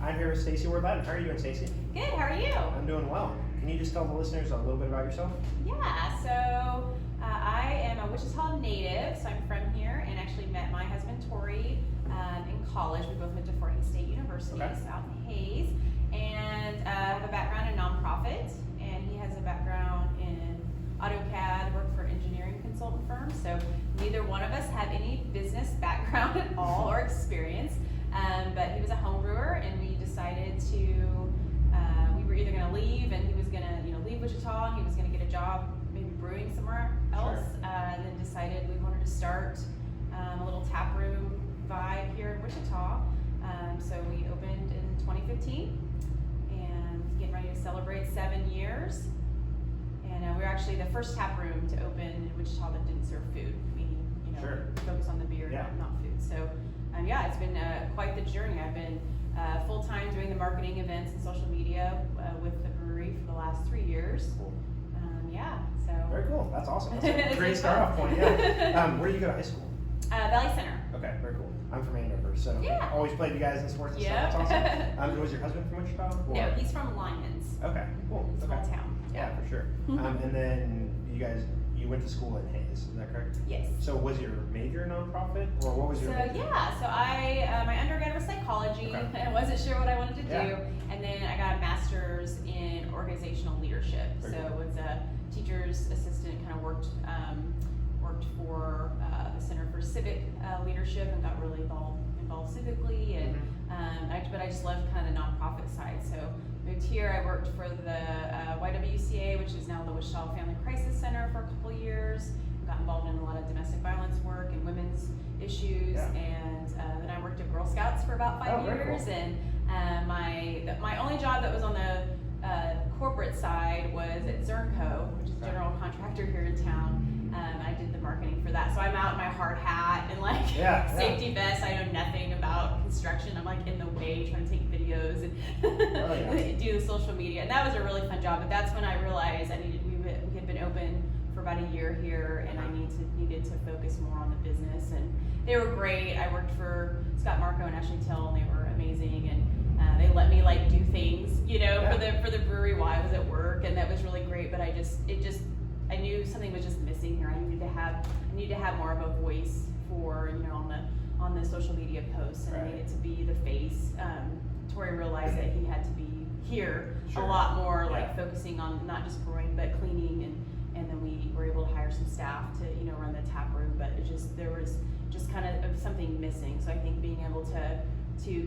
I'm here with Stacy Ward Lattin. How are you doing, Stacy? Good, how are you? I'm doing well. Can you just tell the listeners a little bit about yourself? Yeah, so I am a Wichita native, so I'm from here, and actually met my husband Torrey in college. We both went to Torrey State University, so out in Hayes, and I have a background in nonprofit, and he has a background in AutoCAD, worked for an engineering consultant firm, so neither one of us have any business background at all or experience, but he was a home brewer, and we decided to, we were either going to leave, and he was going to leave Wichita, and he was going to get a job maybe brewing somewhere else, and then decided we wanted to start a little tap room vibe here in Wichita. So we opened in 2015 and getting ready to celebrate 7 years. And we're actually the first tap room to open in Wichita that didn't serve food, meaning focus on the beer, not food. So it's been quite the journey. I've been full-time doing the marketing events and social media with the brewery for the last 3 years. Cool. So very cool. That's awesome. That's a great start-off point. Yeah. Where do you go to high school? Valley Center. Okay, very cool. I'm from Andover, so always played you guys in sports and Yep. stuff. That's awesome. Was your husband from Wichita? Or? No, he's from Lyons. Okay, cool. Small town. Yeah, for sure. And then you went to school in Hayes, is that correct? Yes. So was your major nonprofit, or what was your major? So I my undergrad was psychology, and I wasn't sure what I wanted to do, and then I got a master's in organizational leadership. Very cool. Was a teacher's assistant, kind of worked for the Center for Civic Leadership, and got really involved civically, and but I just loved kind of the nonprofit side. So moved here. I worked for the YWCA, which is now the Wichita Family Crisis Center, for a couple of years. Got involved in a lot of domestic violence work and women's issues, and then I worked at Girl Scouts for about 5 years. Cool. And my only job that was on the corporate side was at Zernco, which is a general contractor here in town. I did the marketing for that, so I'm out in my hard hat and safety vest. I know nothing about construction. I'm in the way trying to take videos and do the social media, and that was a really fun job. But that's when I realized we had been open for about a year here, and I needed to focus more on the business. And they were great. I worked for Scott Marco and Ashley Till, and they were amazing. And they let me do things, for the brewery while I was at work, and that was really great. But I knew something was just missing here. I needed to have more of a voice for on the social media posts, and I needed to be the face. Torrey realized that he had to be here a lot more, focusing on not just brewing but cleaning, and then we were able to hire some staff to run the tap room. But there was just kind of something missing. So I think being able to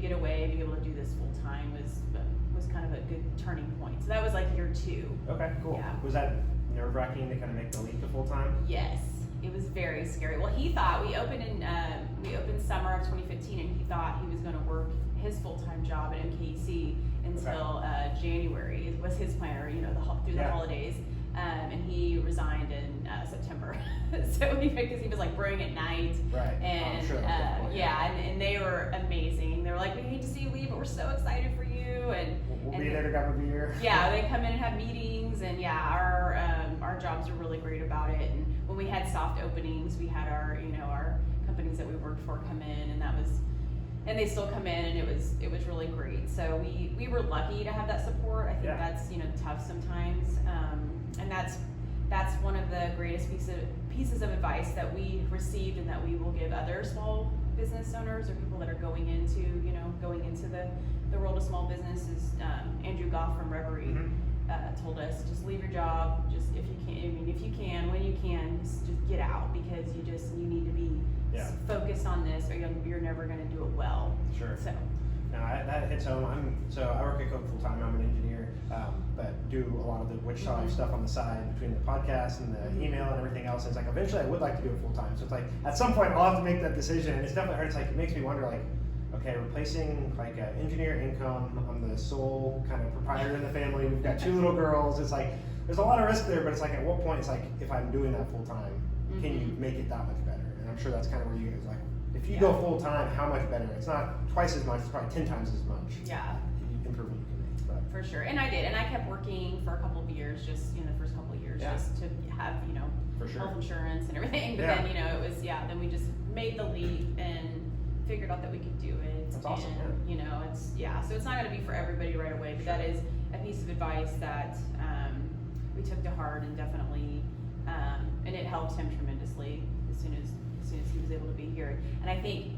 get away and be able to do this full time was kind of a good turning point. So that was year 2. Okay, cool. Yeah. Was that nerve-wracking to kind of make the leap to full time? Yes, it was very scary. Well, he thought we opened summer of 2015, and he thought he was going to work his full-time job at MKC until January. It was his plan, or through the holidays. And he resigned in September. So because he was brewing at night, and I'm sure and they were amazing. They were we hate to see you leave, but we're so excited for you. And we'll be there to grab a beer. Yeah, they come in and have meetings, and our jobs are really great about it. And when we had soft openings, we had our companies that we worked for come in, and they still come in, and it was really great. So we were lucky to have that support. I think that's tough sometimes, and that's one of the greatest pieces of advice that we received, and that we will give other small business owners or people that are going into the world of small business. Is Andrew Goff from Reverie told us, just leave your job, just if you can, when you can, just get out, because you need to be focused on this, or you're never going to do it well. Sure. So. No, that hits home. I work at Coke full time. I'm an engineer, but do a lot of the Wichita stuff on the side between the podcast and the email and everything else. It's eventually I would like to do it full time. So it's at some point I'll have to make that decision, and it's definitely hard. It makes me wonder okay, replacing engineer income. I'm the sole kind of proprietor in the family. We've got 2 little girls. It's there's a lot of risk there, but it's at what point it's if I'm doing that full time, can you make it that much better? And I'm sure that's kind of where you guys if you go full time, how much better? It's not twice as much, it's probably 10 times as much. Yeah. Improvement you can make. For sure. And I did. And I kept working for a couple of years, just the first couple of years, just to have, for sure. health insurance and everything. But then, it was, then we just made the leap, and figured out that we could do it. That's awesome, and, you know, so it's not gonna be for everybody right away, but that is a piece of advice that, we took to heart and definitely, and it helped him tremendously as soon as he was able to be here. And I think